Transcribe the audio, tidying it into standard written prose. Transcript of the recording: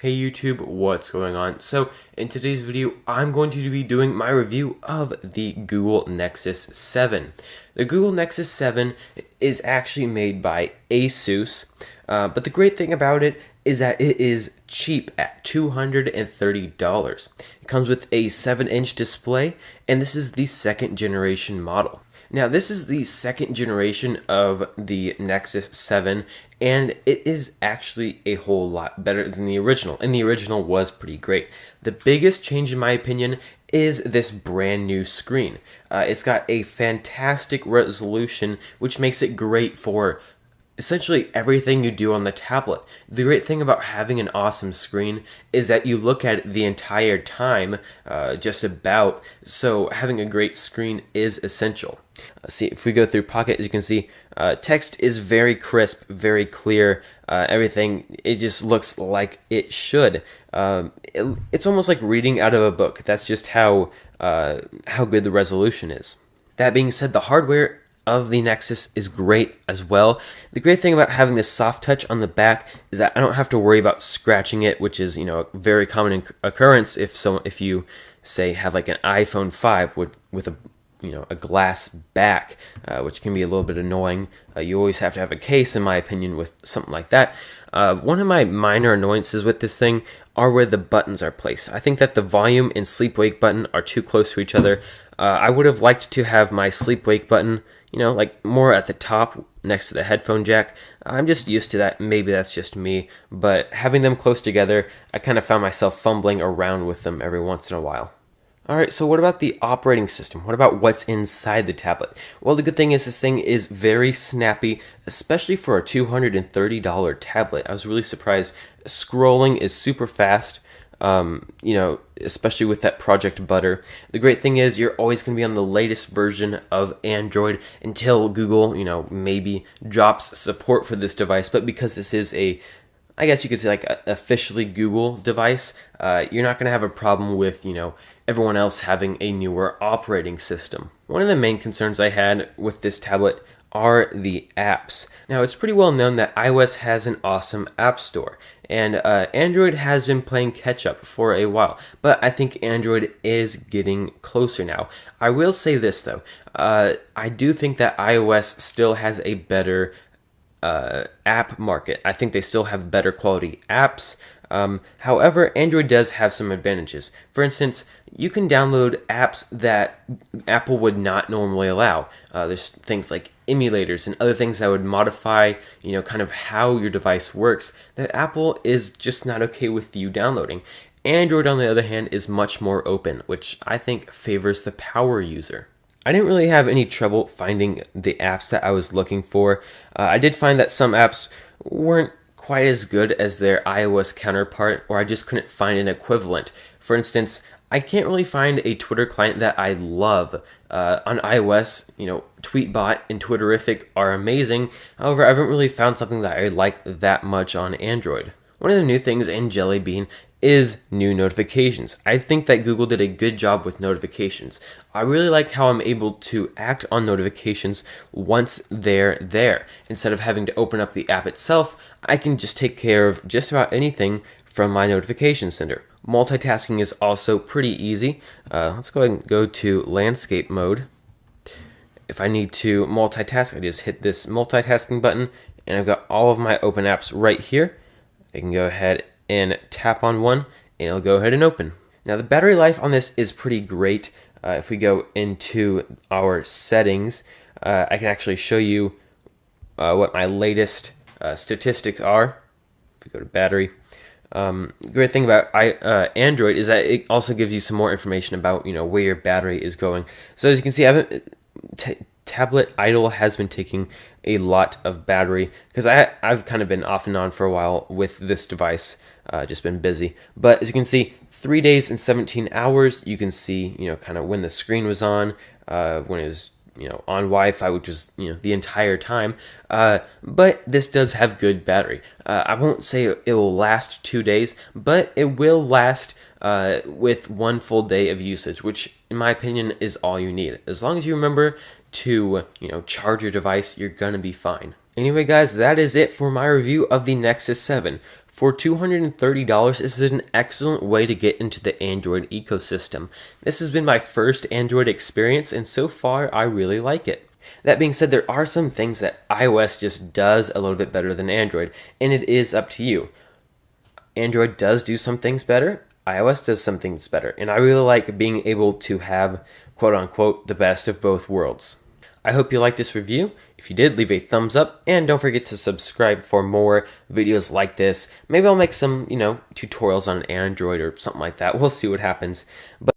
Hey YouTube, what's going on? So in today's video, I'm going to be doing my review of the Google Nexus 7. The Google Nexus 7 is actually made by Asus, but the great thing about it is that it is cheap at $230. It comes with a 7-inch display, and this is the second generation model. Now, this is the second generation of the Nexus 7, and it is actually a whole lot better than the original, and the original was pretty great. The biggest change, in my opinion, is this brand new screen. It's got a fantastic resolution, which makes it great for essentially everything you do on the tablet. The great thing about having an awesome screen is that you look at it the entire time, just about, so having a great screen is essential. See, if we go through Pocket, as you can see, text is very crisp, very clear, everything, it just looks like it should. It's almost like reading out of a book. That's just how good the resolution is. That being said, the hardware of the Nexus is great as well. The great thing about having this soft touch on the back is that I don't have to worry about scratching it, which is, a very common occurrence if you say have like an iPhone 5 with a glass back, which can be a little bit annoying. You always have to have a case, in my opinion, with something like that. One of my minor annoyances with this thing are where the buttons are placed. I think that the volume and sleep-wake button are too close to each other. I would have liked to have my sleep-wake button, like more at the top next to the headphone jack. I'm just used to that. Maybe that's just me, but having them close together, I kind of found myself fumbling around with them every once in a while. Alright, so what about the operating system? What about what's inside the tablet? Well, the good thing is this thing is very snappy, especially for a $230 tablet. I was really surprised. Scrolling is super fast, especially with that Project Butter. The great thing is you're always going to be on the latest version of Android until Google, maybe drops support for this device. But because this is I guess you could say like a officially Google device, you're not going to have a problem with, everyone else having a newer operating system. One of the main concerns I had with this tablet are the apps. Now, it's pretty well known that iOS has an awesome app store, and Android has been playing catch up for a while, but I think Android is getting closer now. I will say this though, I do think that iOS still has a better app market. I think they still have better quality apps. However, Android does have some advantages. For instance, you can download apps that Apple would not normally allow. There's things like emulators and other things that would modify, kind of how your device works that Apple is just not okay with you downloading. Android, on the other hand, is much more open, which I think favors the power user. I didn't really have any trouble finding the apps that I was looking for. I did find that some apps weren't quite as good as their iOS counterpart, or I just couldn't find an equivalent. For instance, I can't really find a Twitter client that I love. On iOS, Tweetbot and Twitterific are amazing. However, I haven't really found something that I like that much on Android. One of the new things in Jelly Bean is new notifications. I think that Google did a good job with notifications. I really like how I'm able to act on notifications once they're there. Instead of having to open up the app itself, I can just take care of just about anything from my notification center. Multitasking is also pretty easy. Let's go ahead and go to landscape mode. If I need to multitask, I just hit this multitasking button, and I've got all of my open apps right here. I can go ahead and tap on one, and it'll go ahead and open. Now, the battery life on this is pretty great. If we go into our settings, I can actually show you what my latest statistics are. If we go to battery, great thing about Android is that it also gives you some more information about where your battery is going. So as you can see, tablet idle has been taking a lot of battery because I've kind of been off and on for a while with this device, just been busy. But as you can see, 3 days and 17 hours, you can see, kind of when the screen was on, when it was, on Wi-Fi, which is, the entire time. But this does have good battery. I won't say it will last 2 days, but it will last with 1 full day of usage, which in my opinion is all you need. As long as you remember to, charge your device, you're gonna be fine. Anyway, guys, that is it for my review of the Nexus 7. For $230, this is an excellent way to get into the Android ecosystem. This has been my first Android experience, and so far I really like it. That being said, there are some things that iOS just does a little bit better than Android, and it is up to you. Android does do some things better, iOS does some things better, and I really like being able to have, quote unquote, the best of both worlds. I hope you liked this review. If you did, leave a thumbs up, and don't forget to subscribe for more videos like this. Maybe I'll make some, tutorials on Android or something like that. We'll see what happens. But